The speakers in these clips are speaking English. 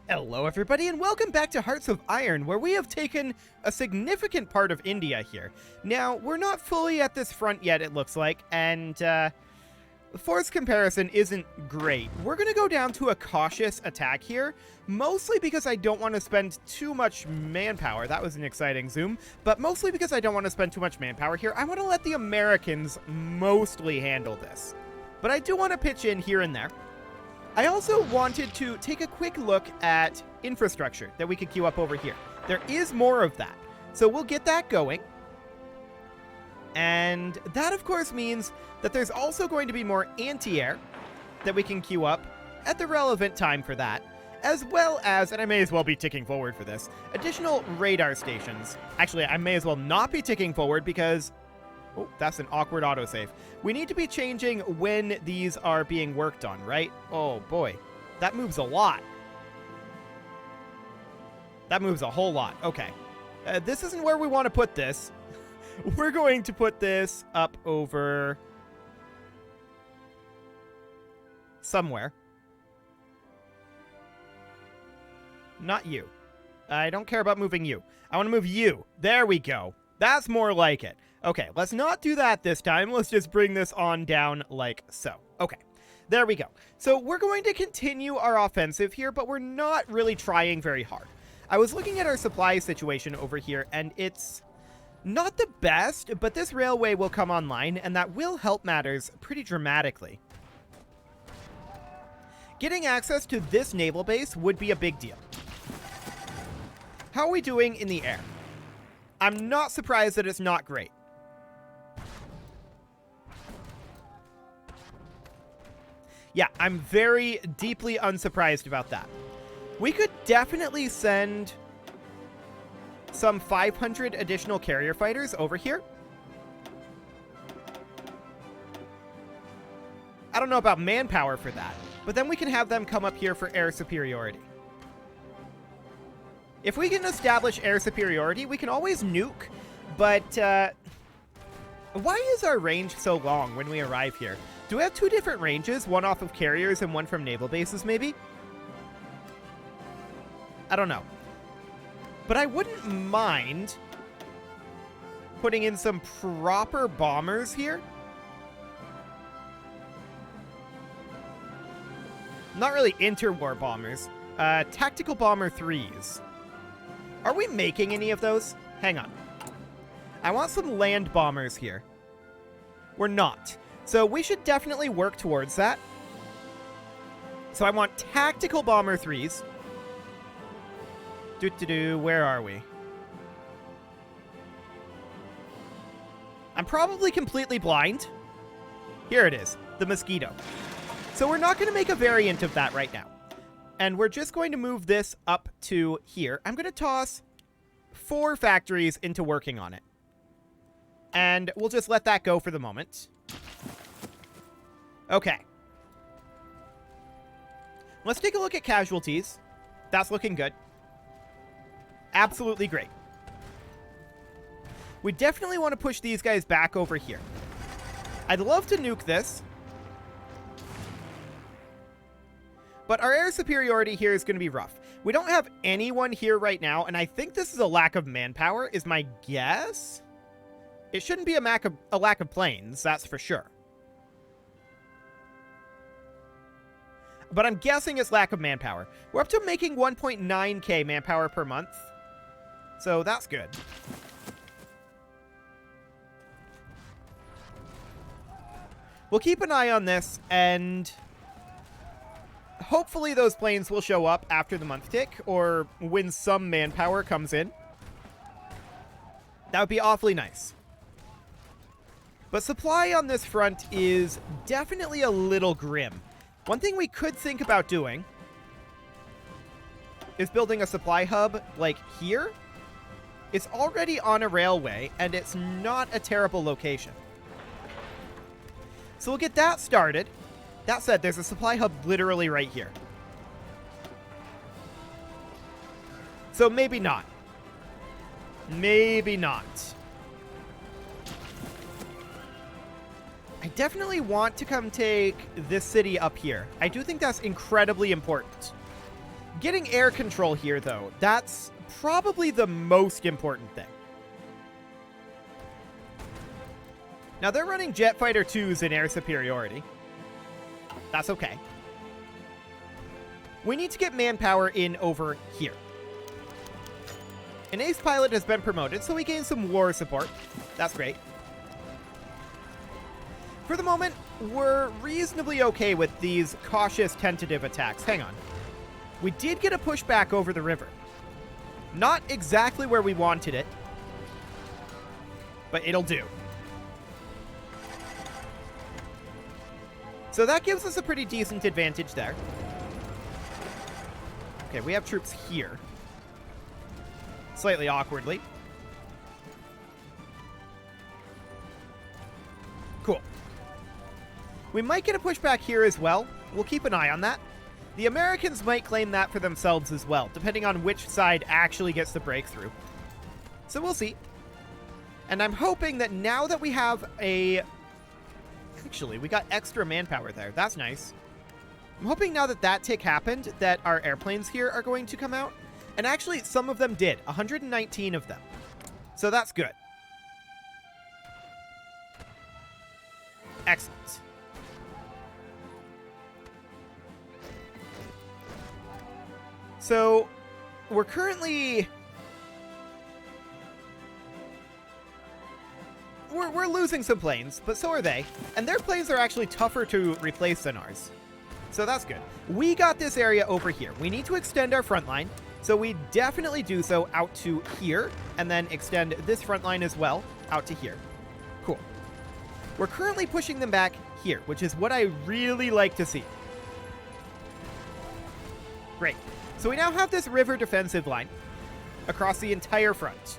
Hello everybody and welcome back to Hearts of Iron, where we have taken a significant part of India here. Now, we're not fully at this front yet, it looks like, and force comparison isn't great. We're going to go down to a cautious attack here, mostly because I don't want to spend too much manpower. That was an exciting zoom, but mostly because I don't want to spend too much manpower here. I want to let the Americans mostly handle this, but I do want to pitch in here and there. I also wanted to take a quick look at infrastructure that we could queue up over here. There is more of that, so we'll get that going. And that, of course, means that there's also going to be more anti-air that we can queue up at the relevant time for that, as well as, and I may as well be ticking forward for this, additional radar stations. Actually, I may as well not be ticking forward because... Oh, that's an awkward autosave. We need to be changing when these are being worked on, right? Oh, boy. That moves a lot. That moves a whole lot. Okay. This isn't where we want to put this. We're going to put this up over... somewhere. Not you. I don't care about moving you. I want to move you. There we go. That's more like it. Okay, let's not do that this time. Let's just bring this on down like so. Okay, there we go. So we're going to continue our offensive here, but we're not really trying very hard. I was looking at our supply situation over here, and it's not the best, but this railway will come online, and that will help matters pretty dramatically. Getting access to this naval base would be a big deal. How are we doing in the air? I'm not surprised that it's not great. Yeah, I'm very deeply unsurprised about that. We could definitely send some 500 additional carrier fighters over here. I don't know about manpower for that, but then we can have them come up here for air superiority. If we can establish air superiority, we can always nuke, but why is our range so long when we arrive here? Do we have two different ranges, one off of carriers and one from naval bases, maybe? I don't know. But I wouldn't mind putting in some proper bombers here. Not really interwar bombers. Tactical bomber 3s. Are we making any of those? Hang on. I want some land bombers here. We're not. So we should definitely work towards that. So I want tactical bomber 3s. Where are we? I'm probably completely blind. Here it is, the Mosquito. So we're not going to make a variant of that right now. And we're just going to move this up to here. I'm going to toss 4 factories into working on it. And we'll just let that go for the moment. Okay. Let's take a look at casualties. That's looking good. Absolutely great. We definitely want to push these guys back over here. I'd love to nuke this. But our air superiority here is going to be rough. We don't have anyone here right now, and I think this is a lack of manpower, is my guess. It shouldn't be a lack of planes, that's for sure. But I'm guessing it's lack of manpower. We're up to making 1.9k manpower per month. So that's good. We'll keep an eye on this, and hopefully those planes will show up after the month tick, or when some manpower comes in. That would be awfully nice. But supply on this front is definitely a little grim. One thing we could think about doing is building a supply hub like here. It's already on a railway, and it's not a terrible location. So we'll get that started. That said, there's a supply hub literally right here. So maybe not. Maybe not. I definitely want to come take this city up here. I do think that's incredibly important. Getting air control here, though, that's probably the most important thing. Now, they're running jet fighter 2s in air superiority. That's okay. We need to get manpower in over here. An ace pilot has been promoted, so we gain some war support. That's great. For the moment, we're reasonably okay with these cautious, tentative attacks. Hang on. We did get a pushback over the river. Not exactly where we wanted it, but it'll do. So that gives us a pretty decent advantage there. Okay, we have troops here. Slightly awkwardly. Cool. We might get a pushback here as well. We'll keep an eye on that. The Americans might claim that for themselves as well, depending on which side actually gets the breakthrough. So we'll see. And I'm hoping that now that we have a... Actually, we got extra manpower there. That's nice. I'm hoping now that that tick happened, that our airplanes here are going to come out. And actually, some of them did. 119 of them. So that's good. Excellent. So, we're currently... We're losing some planes, but so are they. And their planes are actually tougher to replace than ours. So that's good. We got this area over here. We need to extend our front line. So we definitely do so out to here, and then extend this front line as well out to here. Cool. We're currently pushing them back here, which is what I really like to see. Great. So we now have this river defensive line across the entire front.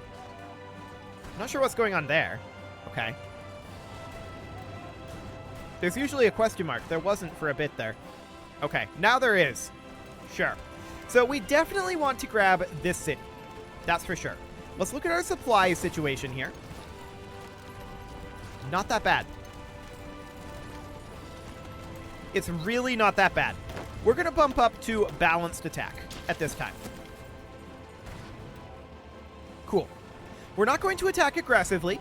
I'm not sure what's going on there. Okay. There's usually a question mark. There wasn't for a bit there. Okay, now there is. Sure. So we definitely want to grab this city. That's for sure. Let's look at our supply situation here. Not that bad. It's really not that bad. We're going to bump up to balanced attack at this time. Cool. We're not going to attack aggressively,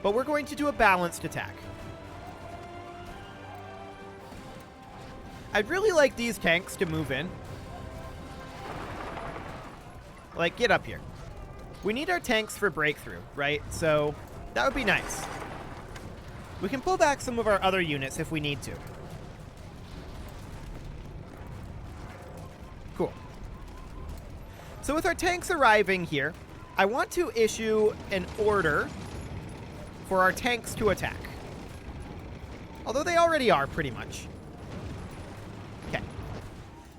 but we're going to do a balanced attack. I'd really like these tanks to move in. Like, get up here. We need our tanks for breakthrough, right? So that would be nice. We can pull back some of our other units if we need to. Cool. So with our tanks arriving here, I want to issue an order for our tanks to attack. Although they already are, pretty much. Okay.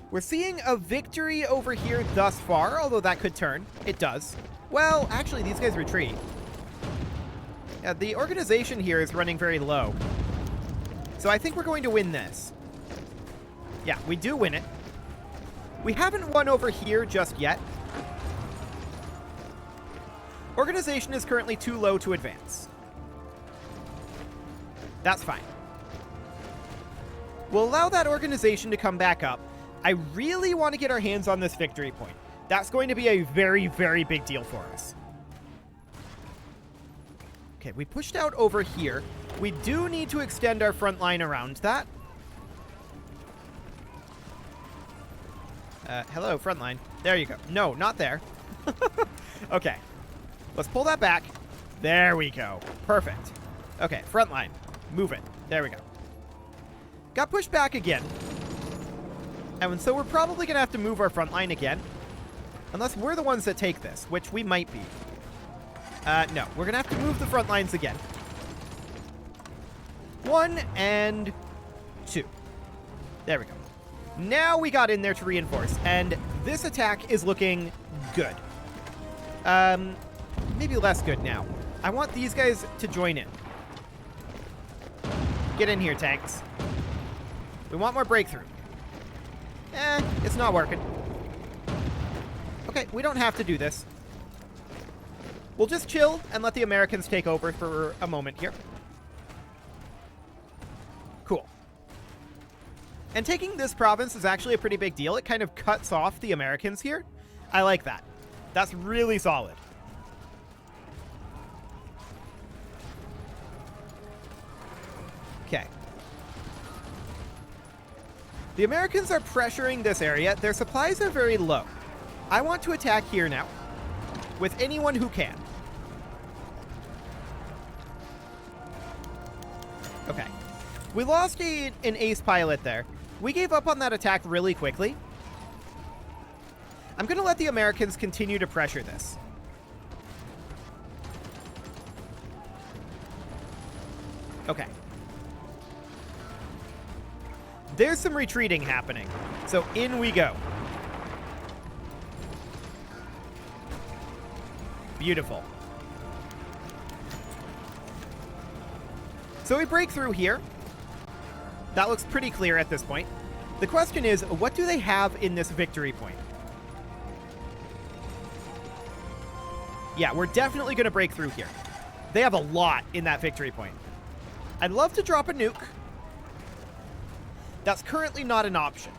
We're seeing a victory over here thus far, although that could turn. It does. Well, actually, these guys retreat. Yeah, the organization here is running very low. So I think we're going to win this. Yeah, we do win it. We haven't won over here just yet. Organization is currently too low to advance. That's fine. We'll allow that organization to come back up. I really want to get our hands on this victory point. That's going to be a very, very big deal for us. Okay, we pushed out over here. We do need to extend our front line around that. Hello, front line. There you go. No, not there. Okay. Let's pull that back. There we go. Perfect. Okay, front line. Move it. There we go. Got pushed back again. And so we're probably going to have to move our front line again. Unless we're the ones that take this, which we might be. No, we're going to have to move the front lines again. 1 and 2. There we go. Now we got in there to reinforce, and this attack is looking good. Maybe less good now. I want these guys to join in. Get in here, tanks. We want more breakthrough. It's not working. Okay, we don't have to do this. We'll just chill and let the Americans take over for a moment here. Cool. And taking this province is actually a pretty big deal. It kind of cuts off the Americans here. I like that. That's really solid. Okay. The Americans are pressuring this area. Their supplies are very low. I want to attack here now with anyone who can. Okay. We lost an ace pilot there. We gave up on that attack really quickly. I'm going to let the Americans continue to pressure this. Okay. There's some retreating happening. So in we go. Beautiful. So we break through here. That looks pretty clear at this point. The question is, what do they have in this victory point? Yeah, we're definitely going to break through here. They have a lot in that victory point. I'd love to drop a nuke. That's currently not an option.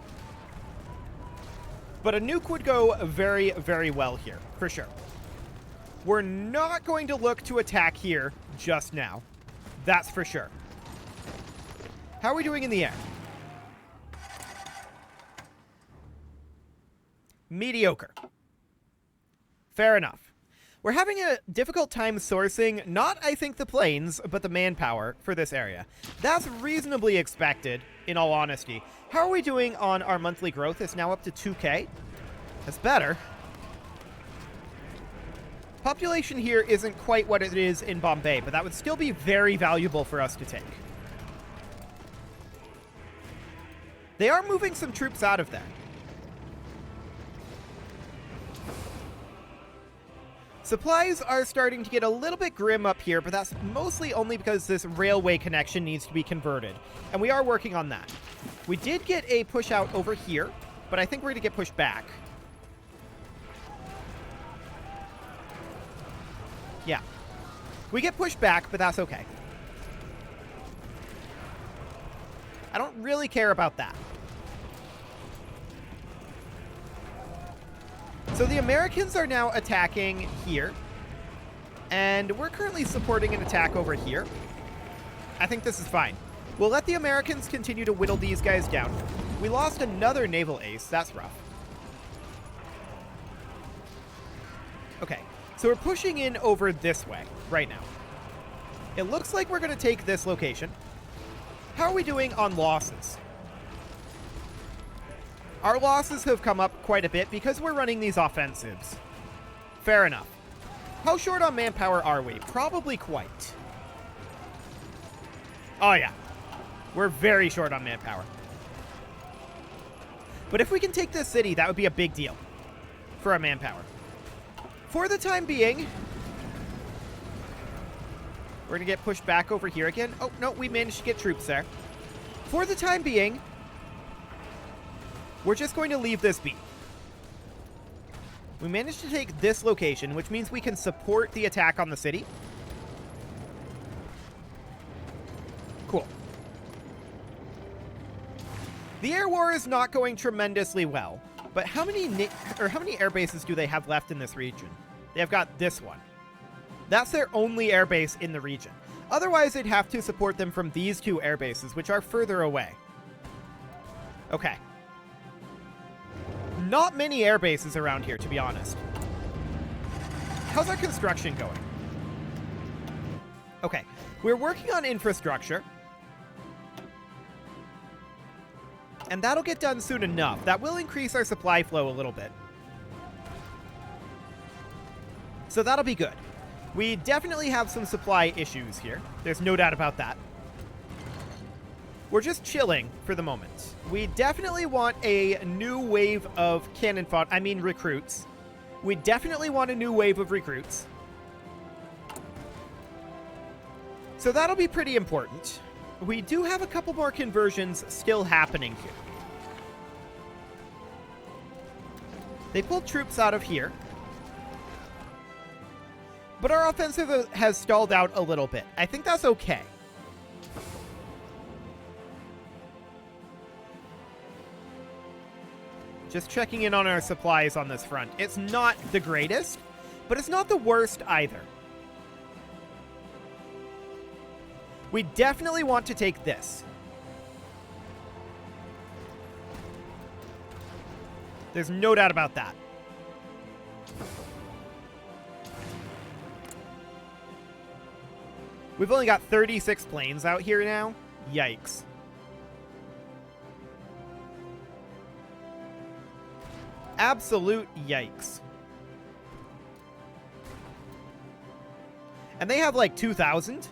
But a nuke would go very, very well here, for sure. We're not going to look to attack here just now. That's for sure. How are we doing in the air? Mediocre. Fair enough. We're having a difficult time sourcing, not, I think, the planes, but the manpower for this area. That's reasonably expected, in all honesty. How are we doing on our monthly growth? It's now up to 2K. That's better. Population here isn't quite what it is in Bombay, but that would still be very valuable for us to take. They are moving some troops out of there. Supplies are starting to get a little bit grim up here, but that's mostly only because this railway connection needs to be converted, and we are working on that. We did get a push out over here, but I think we're going to get pushed back. Yeah. We get pushed back, but that's okay. I don't really care about that. So the Americans are now attacking here. And we're currently supporting an attack over here. I think this is fine. We'll let the Americans continue to whittle these guys down. We lost another naval ace. That's rough. Okay. So we're pushing in over this way right now. It looks like we're going to take this location. How are we doing on losses? Our losses have come up quite a bit because we're running these offensives. Fair enough. How short on manpower are we? Probably quite. Oh yeah. We're very short on manpower. But if we can take this city, that would be a big deal for our manpower. For the time being, we're going to get pushed back over here again. Oh, no, we managed to get troops there. For the time being, we're just going to leave this be. We managed to take this location, which means we can support the attack on the city. Cool. The air war is not going tremendously well, but how many air bases do they have left in this region? They've got this one. That's their only air base in the region. Otherwise, they'd have to support them from these two air bases, which are further away. Okay. Not many air bases around here, to be honest. How's our construction going? Okay. We're working on infrastructure. And that'll get done soon enough. That will increase our supply flow a little bit. So that'll be good. We definitely have some supply issues here. There's no doubt about that. We're just chilling for the moment. We definitely want a new wave of recruits. We definitely want a new wave of recruits. So that'll be pretty important. We do have a couple more conversions still happening here. They pulled troops out of here. But our offensive has stalled out a little bit. I think that's okay. Just checking in on our supplies on this front. It's not the greatest, but it's not the worst either. We definitely want to take this. There's no doubt about that. We've only got 36 planes out here now. Yikes. Absolute yikes. And they have like 2,000?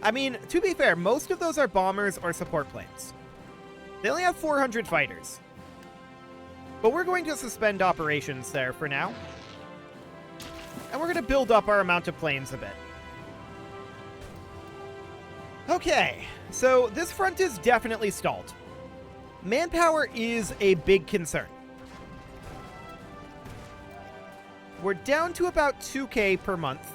I mean, to be fair, most of those are bombers or support planes. They only have 400 fighters. But we're going to suspend operations there for now. And we're going to build up our amount of planes a bit. Okay, so this front is definitely stalled. Manpower is a big concern. We're down to about 2K per month.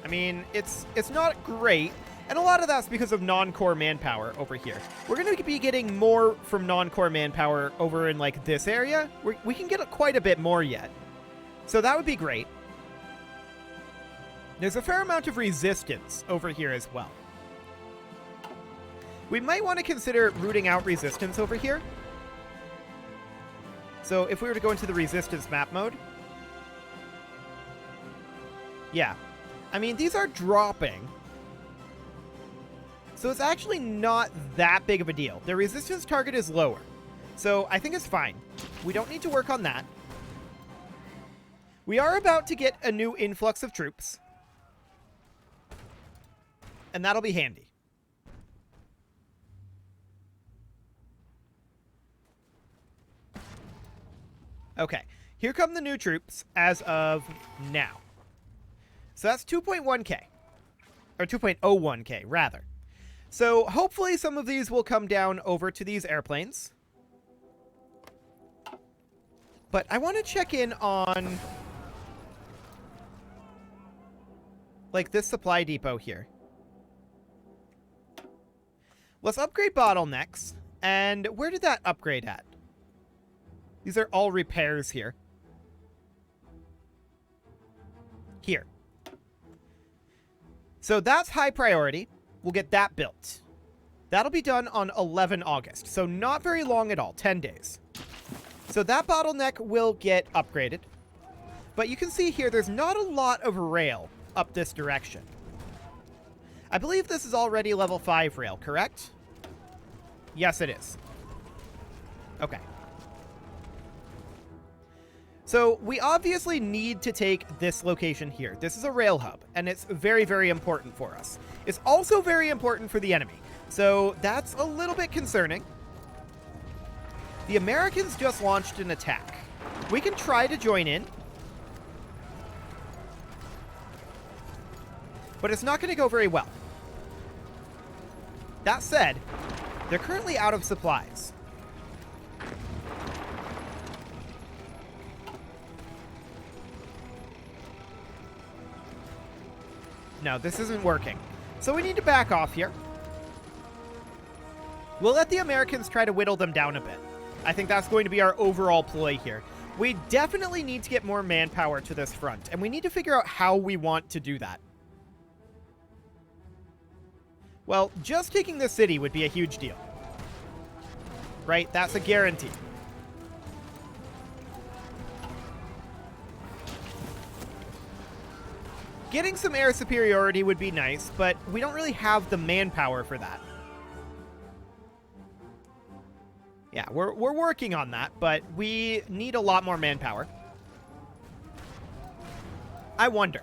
I mean, it's not great, and a lot of that's because of non-core manpower over here. We're going to be getting more from non-core manpower over in, like, this area. We can get quite a bit more yet. So that would be great. There's a fair amount of resistance over here as well. We might want to consider rooting out resistance over here. So if we were to go into the resistance map mode. Yeah. I mean, these are dropping. So it's actually not that big of a deal. The resistance target is lower. So I think it's fine. We don't need to work on that. We are about to get a new influx of troops. And that'll be handy. Okay, here come the new troops as of now. So that's 2.1k. Or 2.01k, rather. So hopefully some of these will come down over to these airplanes. But I want to check in on, like, this supply depot here. Let's upgrade bottlenecks. And where did that upgrade at? These are all repairs here. Here. So that's high priority. We'll get that built. That'll be done on 11 August. So not very long at all. 10 days. So that bottleneck will get upgraded. But you can see here there's not a lot of rail up this direction. I believe this is already level 5 rail, correct? Yes, it is. Okay. So we obviously need to take this location here. This is a rail hub, and it's very, very important for us. It's also very important for the enemy. So that's a little bit concerning. The Americans just launched an attack. We can try to join in. But it's not going to go very well. That said, they're currently out of supplies. No, this isn't working. So we need to back off here. We'll let the Americans try to whittle them down a bit. I think that's going to be our overall ploy here. We definitely need to get more manpower to this front, and we need to figure out how we want to do that. Well, just taking this city would be a huge deal. Right? That's a guarantee. Getting some air superiority would be nice, but we don't really have the manpower for that. Yeah, we're working on that, but we need a lot more manpower. I wonder.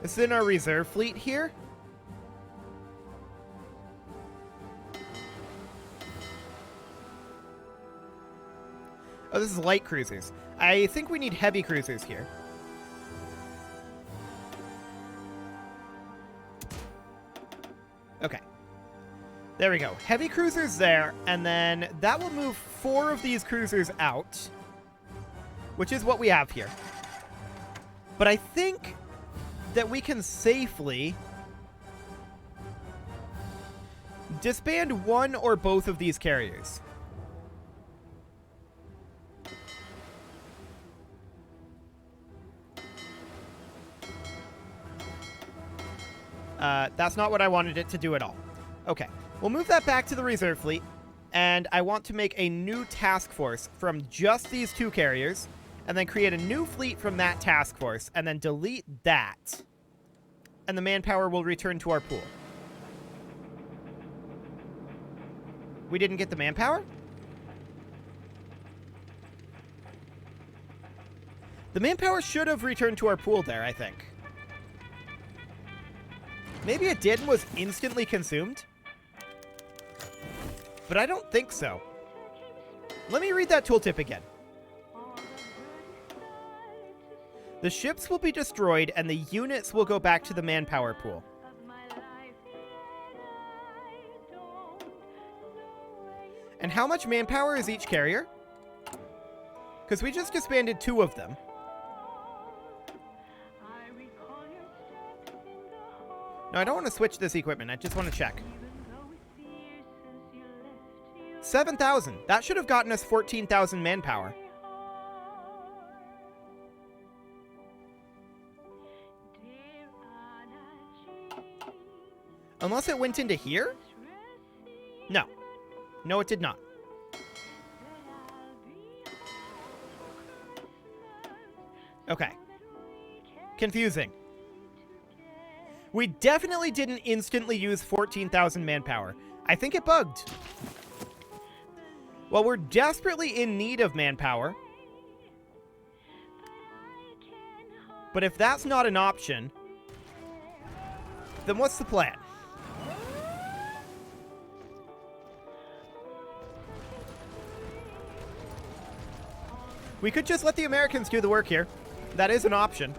This is in our reserve fleet here. Oh, this is light cruisers. I think we need heavy cruisers here. Okay. There we go. Heavy cruisers there, and then that will move 4 of these cruisers out, which is what we have here. But I think that we can safely disband one or both of these carriers. That's not what I wanted it to do at all. Okay, we'll move that back to the reserve fleet, and I want to make a new task force from just these two carriers, and then create a new fleet from that task force, and then delete that. And the manpower will return to our pool. We didn't get the manpower? The manpower should have returned to our pool there, I think. Maybe it did and was instantly consumed? But I don't think so. Let me read that tooltip again. The ships will be destroyed and the units will go back to the manpower pool. And how much manpower is each carrier? Because we just disbanded two of them. No, I don't want to switch this equipment. I just want to check. 7,000. That should have gotten us 14,000 manpower. Unless it went into here? No. No, it did not. Okay. Confusing. We definitely didn't instantly use 14,000 manpower. I think it bugged. Well, we're desperately in need of manpower. But if that's not an option, then what's the plan? We could just let the Americans do the work here. That is an option.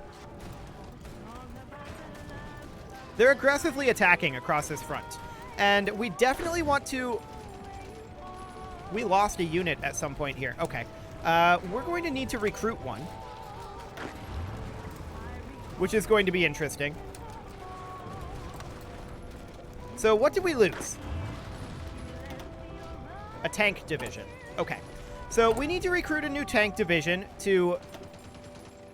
They're aggressively attacking across this front. And we definitely want to... We lost a unit at some point here. Okay. We're going to need to recruit one. Which is going to be interesting. So what did we lose? A tank division. Okay. So we need to recruit a new tank division to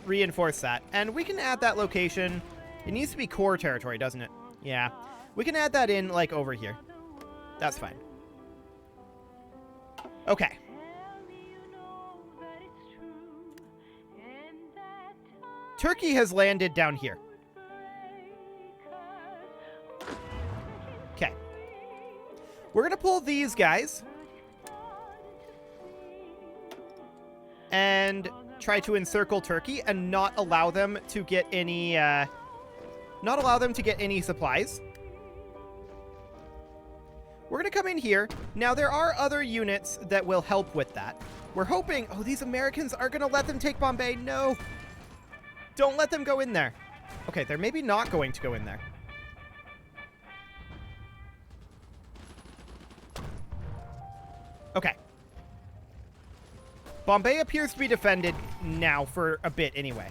reinforce that. And we can add that location. It needs to be core territory, doesn't it? Yeah. We can add that in, like, over here. That's fine. Okay. Turkey has landed down here. Okay. We're going to pull these guys. And try to encircle Turkey and not allow them to get any, supplies. We're going to come in here. Now, there are other units that will help with that. We're hoping... Oh, these Americans are going to let them take Bombay. No. Don't let them go in there. Okay, they're maybe not going to go in there. Okay. Bombay appears to be defended now for a bit anyway.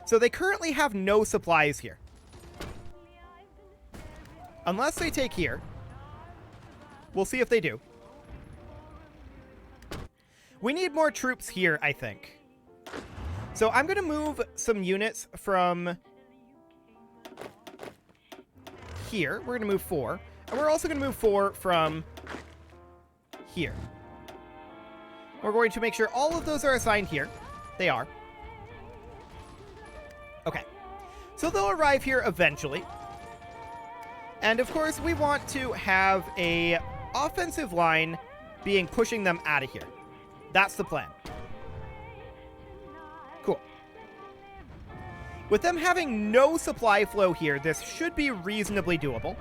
So they currently have no supplies here. Unless they take here. We'll see if they do. We need more troops here, I think. So I'm going to move some units from here. We're going to move 4. And we're also going to move 4 from here. We're going to make sure all of those are assigned here. They are. Okay. So they'll arrive here eventually. And of course, we want to have a offensive line being pushing them out of here. That's the plan. Cool. With them having no supply flow here, this should be reasonably doable.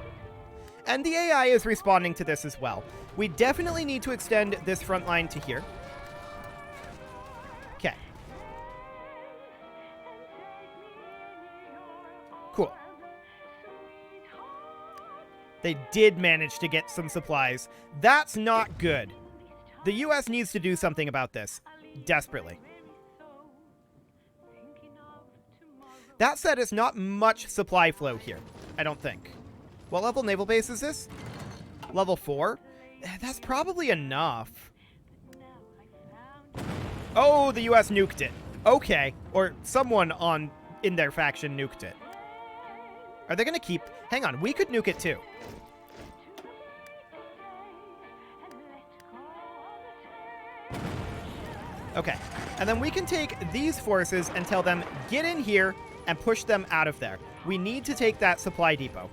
And the AI is responding to this as well. We definitely need to extend this front line to here. Okay. Cool. They did manage to get some supplies. That's not good. The US needs to do something about this. Desperately. That said, it's not much supply flow here, I don't think. What level naval base is this? Level 4? That's probably enough. Oh, the US nuked it. Okay. Or someone in their faction nuked it. Are they going to keep... Hang on, we could nuke it too. Okay. And then we can take these forces and tell them, get in here and push them out of there. We need to take that supply depot.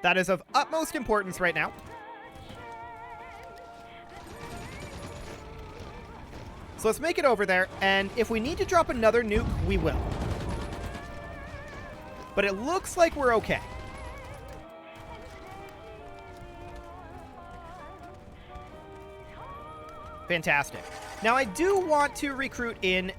That is of utmost importance right now. So let's make it over there, and if we need to drop another nuke, we will. But it looks like we're okay. Fantastic. Now, I do want to recruit in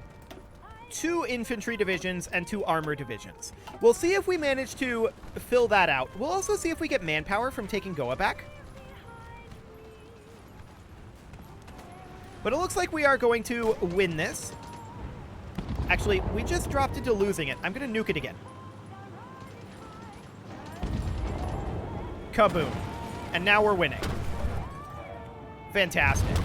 2 infantry divisions and 2 armor divisions. We'll see if we manage to fill that out. We'll also see if we get manpower from taking Goa back. But it looks like we are going to win this. Actually, we just dropped into losing it. I'm going to nuke it again. Kaboom. And now we're winning. Fantastic.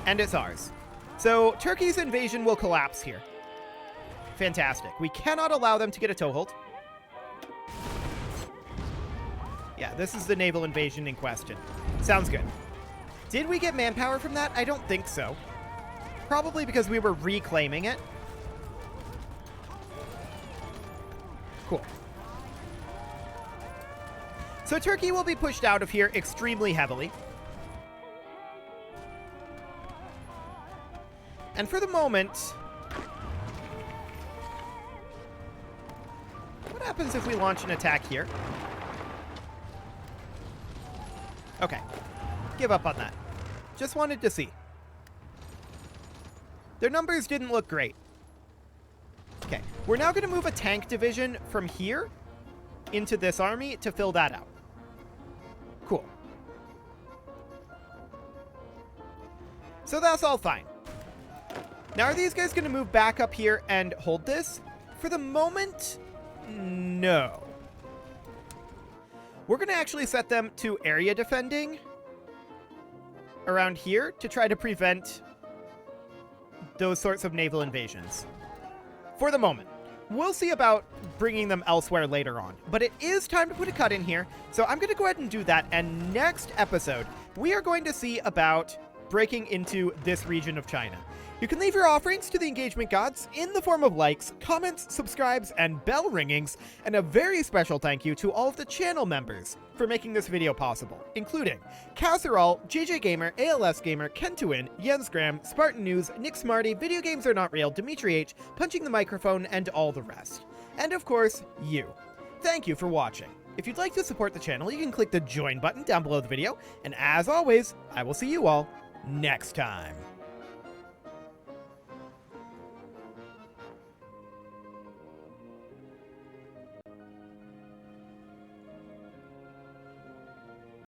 And it's ours. So Turkey's invasion will collapse here. Fantastic. We cannot allow them to get a toehold. Yeah, this is the naval invasion in question. Sounds good. Did we get manpower from that? I don't think so. Probably because we were reclaiming it. Cool. So Turkey will be pushed out of here extremely heavily. And for the moment, what happens if we launch an attack here? Okay. Give up on that. Just wanted to see. Their numbers didn't look great. Okay. We're now going to move a tank division from here into this army to fill that out. Cool. So that's all fine. Now, are these guys going to move back up here and hold this? For the moment, no. We're going to actually set them to area defending around here to try to prevent those sorts of naval invasions. For the moment. We'll see about bringing them elsewhere later on. But it is time to put a cut in here, so I'm going to go ahead and do that. And next episode, we are going to see about breaking into this region of China. You can leave your offerings to the engagement gods in the form of likes, comments, subscribes, and bell ringings, and a very special thank you to all of the channel members for making this video possible, including Casserole, JJ Gamer, ALS Gamer, Kentuin, Jens Graham, Spartan News, Nick Smarty, Video Games Are Not Real, Dimitri H, Punching the Microphone, and all the rest. And of course, you. Thank you for watching. If you'd like to support the channel, you can click the join button down below the video, and as always, I will see you all next time.